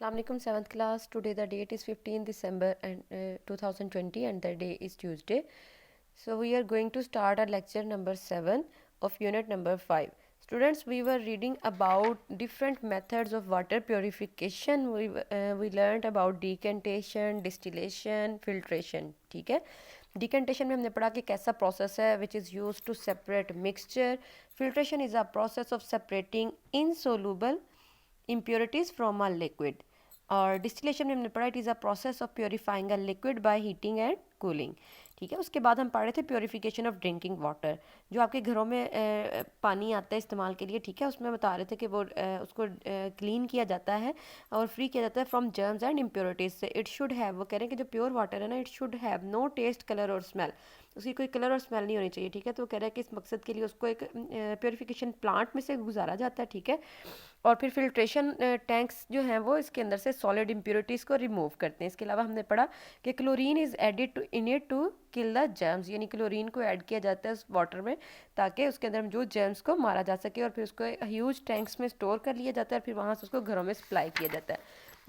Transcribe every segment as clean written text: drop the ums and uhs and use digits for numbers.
Assalamu alaikum 7th class. Today the date is 15 December and 2020 and the day is Tuesday. So we are going to start our lecture number 7 of unit number 5. Students, we were reading about different methods of water purification. We learned about decantation, distillation, filtration. ठीक है. Decantation में हमने पढ़ा कि कैसा process है which is used to separate mixture. Filtration is a process of separating insoluble impurities from a liquid. और distillation में हमने पढ़ा it is a process of purifying a liquid by heating and cooling. ठीक है. उसके बाद हम पढ़ रहे थे प्योरीफिकेशन ऑफ ड्रिंकिंग वाटर, जो आपके घरों में पानी आता है इस्तेमाल के लिए. ठीक है. उसमें बता रहे थे कि वो उसको क्लीन किया जाता है और फ्री किया जाता है फ्रॉम जर्म्स एंड इम्प्योरिटीज से. इट शुड हैव, वो कह रहे हैं कि जो प्योर वाटर है ना, it should have no taste, colour और स्मेल. उसकी कोई कलर और स्मेल नहीं होनी चाहिए. ठीक है. तो वो कह रहा है कि इस मकसद के लिए उसको एक प्योरीफिकेशन प्लांट में से गुजारा जाता है. ठीक है. और फिर फिल्ट्रेशन टैंक्स जो हैं वो इसके अंदर से सॉलिड इम्प्योरिटीज़ को रिमूव करते हैं. इसके अलावा हमने पढ़ा कि chlorine is added to in it to kill the germs, यानी क्लोरीन को ऐड किया जाता है उस वाटर में ताकि उसके अंदर मौजूद जर्म्स को मारा जा सके. और फिर उसको ह्यूज टैंक्स में स्टोर कर लिया जाता है, फिर वहाँ से उसको घरों में सप्लाई किया जाता है.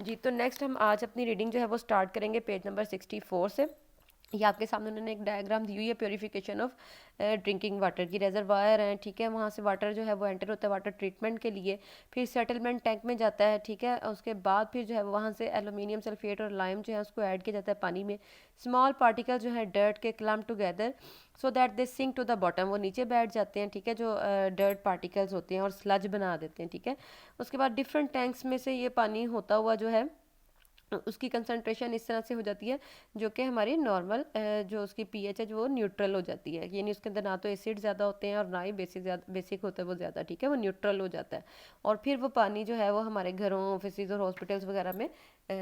जी, तो नेक्स्ट हम आज अपनी रीडिंग जो है वो स्टार्ट करेंगे पेज नंबर 64 से. ये आपके सामने उन्होंने एक डायग्राम दी हुई है प्योरीफिकेशन ऑफ ड्रिंकिंग वाटर की. रेजरवायर है. ठीक है. वहाँ से वाटर जो है वो एंटर होता है वाटर ट्रीटमेंट के लिए, फिर सेटलमेंट टैंक में जाता है. ठीक है. उसके बाद फिर जो है वहाँ से एलुमिनियम सल्फेट और लाइम जो है उसको ऐड किया जाता है पानी में. स्मॉल पार्टिकल जो है डर्ट के clump together so that they sink to the bottom, वो नीचे बैठ जाते हैं. ठीक है. जो डर्ट पार्टिकल्स होते हैं और स्लज बना देते हैं. ठीक है. उसके बाद डिफरेंट टैंक्स में से ये पानी होता हुआ जो है उसकी कंसंट्रेशन इस तरह से हो जाती है जो कि हमारी नॉर्मल जो उसकी पीएच है जो वो न्यूट्रल हो जाती है. यानी उसके अंदर ना तो एसिड ज़्यादा होते हैं और ना ही बेसिक होता है वो ज़्यादा. ठीक है. वो न्यूट्रल हो जाता है और फिर वो पानी जो है वो हमारे घरों, ऑफिस और हॉस्पिटल्स वगैरह में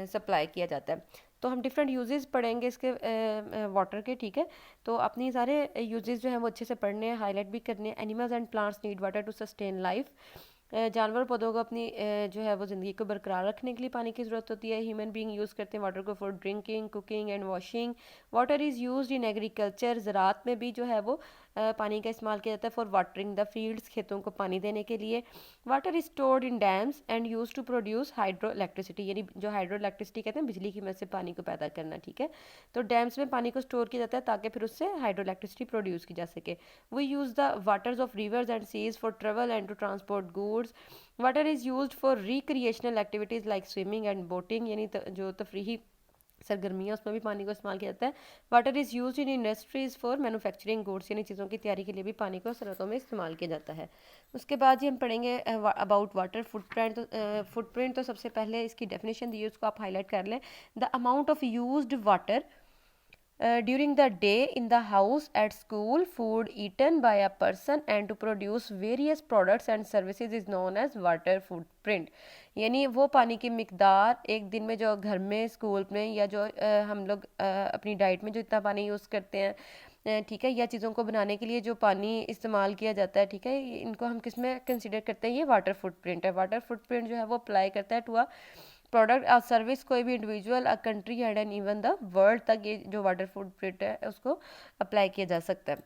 सप्लाई किया जाता है. तो हम डिफरेंट यूजेस पढ़ेंगे इसके वाटर के. ठीक है. तो अपनी सारे यूजेस जो हैं वो अच्छे से पढ़ने हैं, हाईलाइट भी करने हैं. Animals and plants need water to sustain life. जानवर पौधों को अपनी जो है वो ज़िंदगी को बरकरार रखने के लिए पानी की ज़रूरत होती है. ह्यूमन बीइंग यूज़ करते हैं वाटर को for drinking, cooking and washing. Water is used in agriculture, ज़राअत में भी जो है वो पानी का इस्तेमाल किया जाता है फॉर वाटरिंग द फील्ड्स, खेतों को पानी देने के लिए. Water is stored in dams and use to produce hydro electricity, यानी जो हाइड्रो इलेक्ट्रिसिटी कहते हैं बिजली की मदद से पानी को पैदा करना. ठीक है. तो डैम्स में पानी को स्टोर किया जाता है ताकि फिर उससे हाइड्रो इलेक्ट्रिसिटी प्रोड्यूस की जा सके. We use the waters of rivers and seas for travel and to transport goods. Water is used for recreational activities like swimming and boating, यानी जो तफरीही सरगर्मियाँ उसमें भी पानी को इस्तेमाल किया जाता है. Water is used in industries for manufacturing goods, यानी चीज़ों की तैयारी के लिए भी पानी को सनअतों में इस्तेमाल किया जाता है. उसके बाद ही हम पढ़ेंगे अबाउट वाटर फुटप्रिंट. तो फुटप्रिंट तो सबसे पहले इसकी डेफिनेशन दी है, उसको आप हाईलाइट कर लें. The amount of used water during the day in the house, at school, food eaten by a person and to produce various products and services is known as water footprint. यानी वो पानी की मिकदार एक दिन में जो घर में, स्कूल में या जो हम लोग अपनी डाइट में जो इतना पानी यूज़ करते हैं. ठीक है. या चीज़ों को बनाने के लिए जो पानी इस्तेमाल किया जाता है. ठीक है. इनको हम किस में कंसिडर करते हैं? ये वाटर फुटप्रिंट है. वाटर फुटप्रिंट जो है वो अप्लाई करता है टू अ प्रोडक्ट और सर्विस, कोई भी individual, a country and even the world तक ये जो वाटर फुटप्रिंट है उसको अप्लाई किया जा सकता है.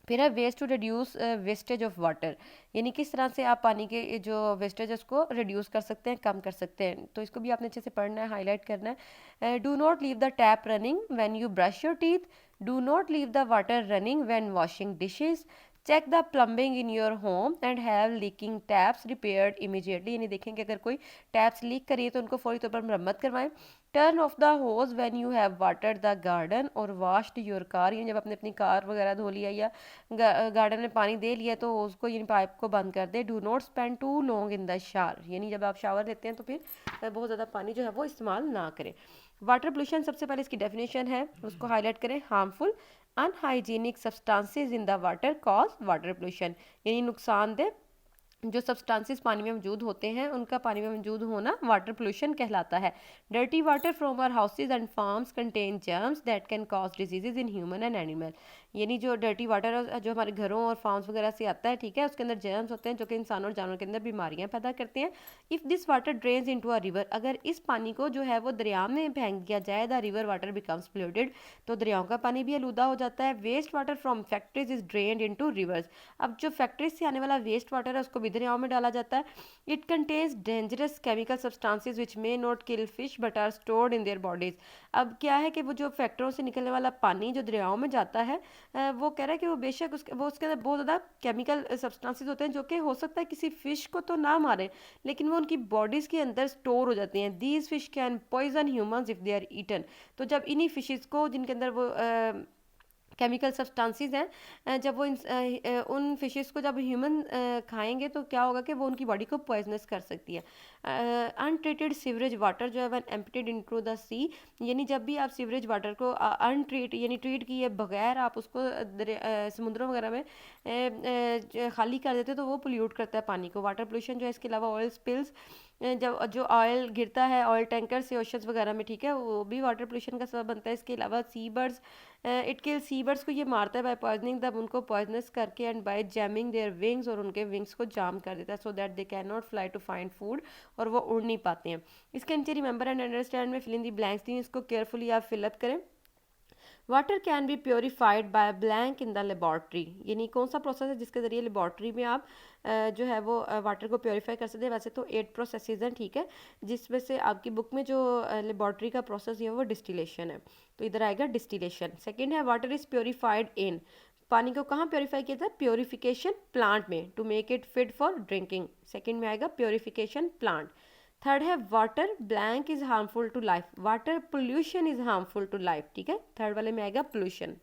फिर है ways to reduce wastage of water, यानी किस तरह से आप पानी के जो वेस्टेज है उसको रिड्यूस कर सकते हैं, कम कर सकते हैं. तो इसको भी आपने अच्छे से पढ़ना है, हाईलाइट करना है. Do not leave the tap running when you brush your teeth. Do not leave the water running when washing dishes. Check the plumbing in your home and have leaking taps repaired immediately, यानी देखेंगे अगर कोई taps leak करिए तो उनको फौरी तौर पर मरम्मत करवाएं. Turn off the hose when you have watered the garden और वॉश्ड योर कार, यानी जब आपने अपनी कार वगैरह धो लिया या गार्डन में पानी दे लिया तो उसको, यानी पाइप को बंद कर दे. Do not spend too long in the shower, यानी जब आप शावर लेते हैं तो फिर बहुत ज़्यादा पानी जो है वो इस्तेमाल ना करें. वाटर पोल्यूशन, सबसे पहले इसकी डेफिनेशन है उसको हाईलाइट करें. Harmful unhygienic substances in the water cause water pollution, यानी नुकसानदेह जो सब्सटेंसेस पानी में मौजूद होते हैं उनका पानी में मौजूद होना वाटर पोल्यूशन कहलाता है. Dirty water from our houses and farms contain germs that can cause diseases in human and animal, यानी जो डर्टी वाटर जो हमारे घरों और फार्म्स वगैरह से आता है, ठीक है, उसके अंदर जर्म्स होते हैं जो कि इंसान और जानवर के अंदर बीमारियां पैदा करते हैं। If this water drains into a river, अगर इस पानी को जो है वो दरिया में फेंक दिया जाए, the river water becomes polluted, तो दरियाओं का पानी भी आलूदा हो जाता है। Waste water from factories is drained into rivers, अब जो फैक्ट्रीज से आने वाला वेस्ट वाटर है उसको भी दरियाओं में डाला जाता है। It contains dangerous chemical substances which may not kill fish but are stored in their bodies. अब क्या है कि वो जो फैक्ट्रियों से निकलने वाला पानी जो दरियाओं में जाता है, वो कह रहा है कि वो बेशक उसके अंदर बहुत ज़्यादा केमिकल सब्सटेंसेस होते हैं जो कि हो सकता है किसी फ़िश को तो ना मारे, लेकिन वो उनकी बॉडीज़ के अंदर स्टोर हो जाती हैं। These fish can poison humans if they are eaten, तो जब इन्हीं फिशेज़ को जिनके अंदर वो केमिकल सब्सटेंसेस हैं, जब वो उन फिशेस को जब ह्यूमन खाएंगे तो क्या होगा कि वो उनकी बॉडी को पॉइजनस कर सकती है। अनट्रीटेड सीवरेज वाटर जो है one emptied into the sea, यानी जब भी आप सीवरेज वाटर को अनट्रीट यानी ट्रीट किए बगैर आप उसको समुद्रों वगैरह में खाली कर देते तो वो पोल्यूट करता है पानी को। वाटर पोल्यूशन जो है, इसके अलावा ऑयल स्पिल्स, जब जो ऑयल गिरता है ऑयल टैंकर से ओशंस वगैरह में, ठीक है, वो भी वाटर पोल्यूशन का सबब बनता है। इसके अलावा sea birds, it kill sea birds को ये मारता है बाय पॉइजनिंग दम, उनको पॉइजनस करके, and by jamming their wings, और उनके विंग्स को जाम कर देता है so that they can not fly to find food, और वो उड़ नहीं पाते हैं। इसके नीचे रिमेंबर एंड अंडरस्टैंड में fill in the blanks the, इसको केयरफुली आप फिलअप करें। Water can be purified by blank in the laboratory, यानी कौन सा प्रोसेस है जिसके ज़रिए लेबॉर्ट्री में आप जो है वो वाटर को प्योरीफाई कर सकते हैं। वैसे तो 8 प्रोसेसेस हैं, ठीक है, जिसमें से आपकी बुक में जो लेबॉर्ट्री का प्रोसेस है वो डिस्टिलेशन है, तो इधर आएगा डिस्टिलेशन। सेकेंड है वाटर इज़ प्योरीफाइड इन, पानी को कहाँ प्योरीफाई किया जाता है, प्योरीफिकेशन प्लांट में, to make it fit for drinking. Second में आएगा प्योरीफिकेशन प्लांट। थर्ड है water blank is harmful to life, water pollution is harmful to life, ठीक है, थर्ड वाले में आएगा पोल्यूशन।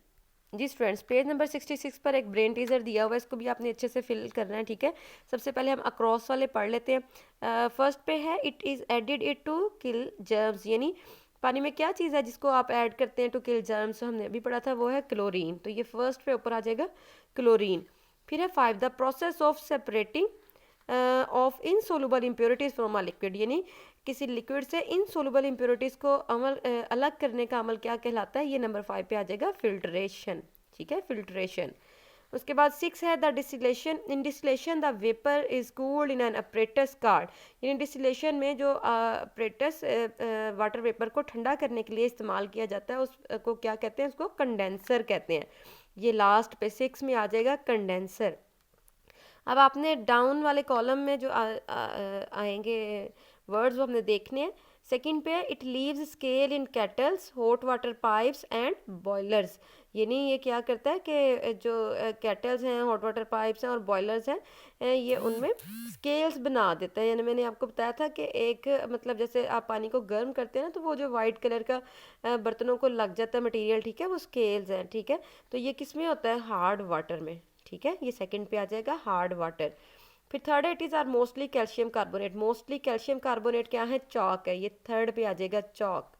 जी स्टूडेंट्स, पेज नंबर 66 पर एक ब्रेन टीजर दिया हुआ है, इसको भी आपने अच्छे से फिल करना है, ठीक है। सबसे पहले हम अक्रॉस वाले पढ़ लेते हैं। फर्स्ट पे है it is added it to kill germs, यानी पानी में क्या चीज़ है जिसको आप ऐड करते हैं टू किल जर्म्स, हमने अभी पढ़ा था, वो है क्लोरीन, तो ये फर्स्ट पे ऊपर आ जाएगा क्लोरीन। फिर है 5 the process of separating of insoluble impurities from a liquid, यानी किसी लिक्विड से इनसोलुबल इम्प्योरिटीज़ को अलग करने का अमल क्या कहलाता है, ये नंबर 5 पे आ जाएगा फिल्ट्रेशन, ठीक है, फिल्ट्रेशन। उसके बाद 6 है the distillation, in distillation the vapour is cooled in an apparatus card, यानी डिस्टिलेशन में जो अपरेटस वाटर वेपर को ठंडा करने के लिए इस्तेमाल किया जाता है उसको क्या कहते हैं, उसको कंडेंसर कहते हैं। ये लास्ट पे 6 में आ जाएगा कंडेंसर। अब आपने डाउन वाले कॉलम में जो आएंगे वर्ड्स वो हमने देखने हैं। सेकंड पे है it leaves scale in kettles hot water pipes and boilers, यानी ये क्या करता है कि जो केटल्स हैं, हॉट वाटर पाइप्स हैं और बॉयलर्स हैं, ये उनमें स्केल्स बना देता है। यानी मैंने आपको बताया था कि एक मतलब जैसे आप पानी को गर्म करते हैं ना, तो वो जो वाइट कलर का बर्तनों को लग जाता है मटेरियल, ठीक है, वो स्केल्स हैं, ठीक है, तो ये किस में होता है, हार्ड वाटर में, ठीक है, ये सेकंड पे आ जाएगा हार्ड वाटर। फिर थर्ड है it is are mostly calcium carbonate, mostly calcium carbonate क्या है, चॉक है, ये थर्ड पे आ जाएगा चॉक।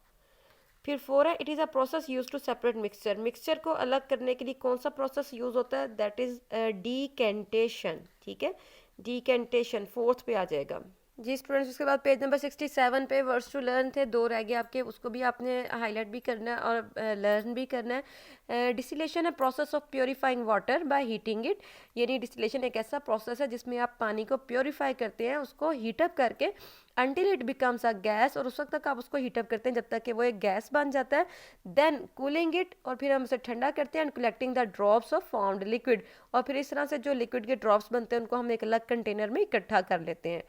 फिर 4 है it is a process use to separate mixture, mixture को अलग करने के लिए कौन सा प्रोसेस यूज होता है, दैट इज़ डीकेंटेशन, ठीक है, डीकेंटेशन फोर्थ पे आ जाएगा। जी स्टूडेंट्स, उसके बाद पेज नंबर 67 पे वर्ड्स टू लर्न थे, 2 रह गए आपके, उसको भी आपने हाईलाइट भी करना है और लर्न भी करना है। डिस्टिलेशन है process of purifying water by heating it, यानी डिस्टिलेशन एक ऐसा प्रोसेस है जिसमें आप पानी को प्योरीफाई करते हैं, उसको हीटअप करके until it becomes a gas, और उस वक्त तक आप उसको हीटअप करते हैं जब तक कि वो एक गैस बन जाता है। देन कूलिंग इट, और फिर हम उसे ठंडा करते हैं, and collecting the drops of formed liquid, और फिर इस तरह से जो लिक्विड के ड्रॉप्स बनते हैं उनको हम एक अलग कंटेनर में इकट्ठा कर लेते हैं।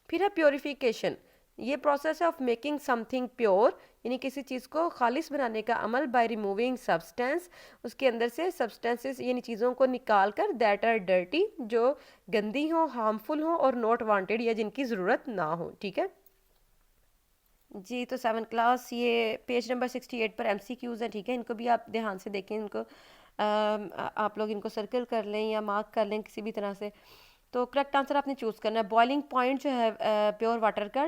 फिर है प्योरीफिकेशन, ये प्रोसेस है ऑफ मेकिंग समथिंग प्योर, यानी किसी चीज़ को खालिस बनाने का अमल बाय रिमूविंग सब्सटेंस, उसके अंदर से सब्सटेंसेस यानी चीज़ों को निकाल कर दैट आर डर्टी, जो गंदी हो, हार्मफुल हो और नॉट वांटेड या जिनकी ज़रूरत ना हो, ठीक है। जी तो 7 क्लास, ये पेज नंबर 68 पर MCQs हैं, ठीक है, इनको भी आप ध्यान से देखें, इनको आप लोग इनको सर्कल कर लें या मार्क कर लें किसी भी तरह से। तो करेक्ट आंसर आपने चूज़ करना है। बॉइलिंग पॉइंट जो है प्योर वाटर का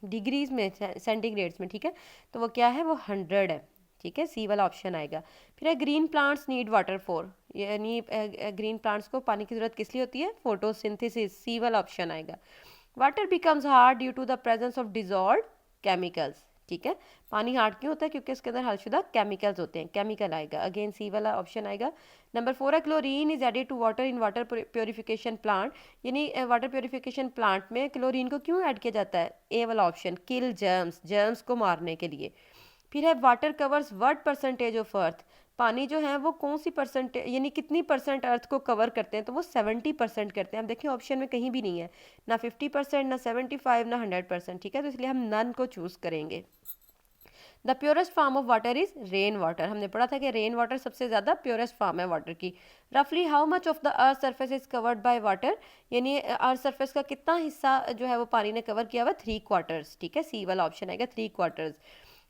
डिग्रीज में, सेंटीग्रेड्स में, ठीक है, तो वो क्या है, वो 100 है, ठीक है, सी वाला ऑप्शन आएगा। फिर है green plants need water for, यानी ग्रीन प्लांट्स को पानी की ज़रूरत किस लिए होती है, फोटोसिंथेसिस, सी वाला ऑप्शन आएगा। Water becomes hard due to the presence of dissolved chemicals, ठीक है। पानी हार्ड क्यों होता है? क्योंकि इसके अंदर हलशुदा केमिकल्स होते हैं, केमिकल आएगा। अगेन सी वाला ऑप्शन आएगा। नंबर 4 है chlorine is added to water in water purification plant, यानी वाटर प्योरिफिकेशन प्लांट में क्लोरीन को क्यों ऐड किया जाता है? ए वाला ऑप्शन, किल जर्म्स, जर्म्स को मारने के लिए। फिर है water covers what percentage of earth, पानी जो है वो कौन सी परसेंटेज यानी कितनी परसेंट अर्थ को कवर करते हैं? तो वो 70% करते हैं। आप देखिए ऑप्शन में कहीं भी नहीं है, ना 50%, ना 75, ना 100%, ठीक है। तो इसलिए हम नन को चूज करेंगे। The purest form of water is rain water, हमने पढ़ा था कि रेन वाटर सबसे ज़्यादा प्योरेस्ट फॉर्म है वाटर की। रफली how much of the earth surface is covered by water, यानी अर्थ सर्फेस का कितना हिस्सा जो है वो पानी ने कवर किया हुआ? 3/4, ठीक है। सी वाला ऑप्शन आएगा 3/4।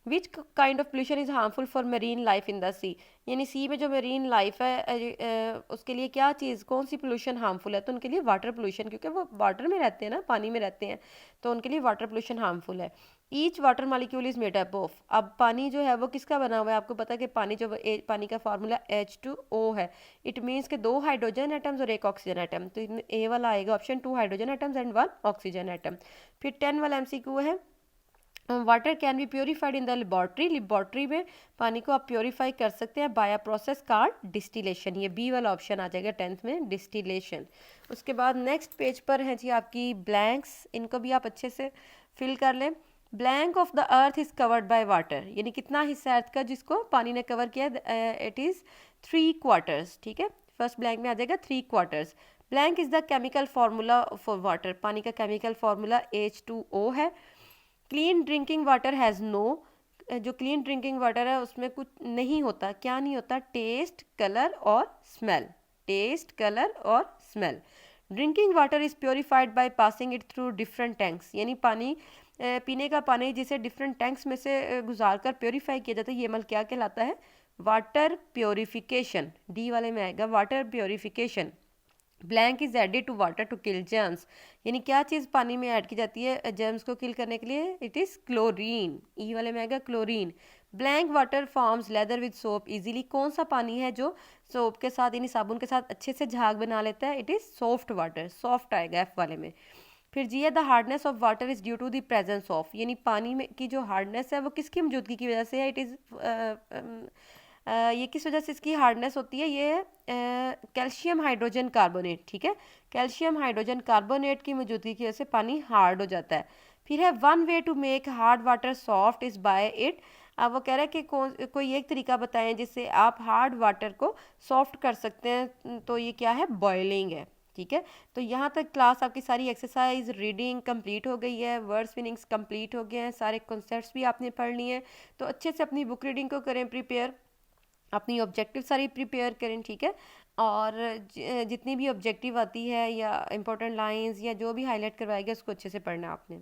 Which kind of pollution is harmful for marine life in the sea, यानी सी में जो मरीन लाइफ है उसके लिए क्या चीज़, कौन सी पोल्यूशन हार्मफुल है? तो उनके लिए वाटर पोल्यूशन, क्योंकि वो वाटर में रहते हैं ना, पानी में रहते हैं, तो उनके लिए वाटर पोल्यूशन हार्मफुल है। Each water molecule is made up of, अब पानी जो है वो किसका बना हुआ है? आपको पता है कि पानी जो पानी का फार्मूला H2O है। इट मीन्स के 2 हाइड्रोजन एटम्स और 1 ऑक्सीजन एटम, तो इसमें ए वाला आएगा option, 2 hydrogen atoms and 1 oxygen atom. फिर 10 वाला MCQ है, water can be purified in the laboratory, laboratory में पानी को आप प्योरीफाई कर सकते हैं बाय प्रोसेस कॉल्ड डिस्टिलेशन, ये बी वाला ऑप्शन आ जाएगा 10th में, डिस्टिलेशन। उसके बाद नेक्स्ट पेज पर है जी आपकी ब्लैंक्स, इनको भी आप अच्छे से फिल कर लें। Blank of the earth is covered by water, यानी कितना हिस्सा अर्थ का जिसको पानी ने कवर किया? इट इज़ 3/4, ठीक है। फर्स्ट ब्लैंक में आ जाएगा 3/4। Blank is the chemical formula for water, पानी का केमिकल फार्मूला H2O है। Clean drinking water has no, जो क्लीन ड्रिंकिंग वाटर है उसमें कुछ नहीं होता, क्या नहीं होता? टेस्ट, कलर और स्मेल, टेस्ट, कलर और smell. Drinking water is purified by passing it through different tanks, यानी पानी पीने का पानी जिसे डिफरेंट टैंक्स में से गुजार कर प्योरीफाई किया जाता है, ये अमल क्या कहलाता है? Water purification. डी वाले में आएगा water purification. Blank is added to water to kill germs, यानी क्या चीज़ पानी में ऐड की जाती है जर्म्स को किल करने के लिए? इट इज़ क्लोरीन, ई वाले में आएगा chlorine. Blank water forms lather with soap easily, कौन सा पानी है जो सोप के साथ यानी साबुन के साथ अच्छे से झाग बना लेता है? It is soft water, soft आएगा एफ वाले में। फिर जी है the hardness of water is due to the presence of, यानी पानी में की जो हार्डनेस है वो किसकी मौजूदगी की वजह से है? इट इज़ ये किस वजह से इसकी हार्डनेस होती है? ये कैल्शियम हाइड्रोजन कार्बोनेट, ठीक है। कैल्शियम हाइड्रोजन कार्बोनेट की मौजूदगी की वजह से पानी हार्ड हो जाता है। फिर है one way to make hard water soft is by it, अब वो कह रहा है कि कोई एक तरीका बताएं जिससे आप हार्ड वाटर को सॉफ्ट कर सकते हैं, तो ये क्या है? बॉयलिंग है, ठीक है। तो यहाँ तक क्लास आपकी सारी एक्सरसाइज रीडिंग कंप्लीट हो गई है, वर्ड्स मीनिंग्स कंप्लीट हो गए हैं, सारे कॉन्सेप्ट्स भी आपने पढ़ लिए हैं। तो अच्छे से अपनी बुक रीडिंग को करें प्रिपेयर, अपनी ऑब्जेक्टिव सारी प्रिपेयर करें, ठीक है। और जितनी भी ऑब्जेक्टिव आती है या इंपॉर्टेंट लाइंस या जो भी हाईलाइट करवाएगा उसको अच्छे से पढ़ना आपने।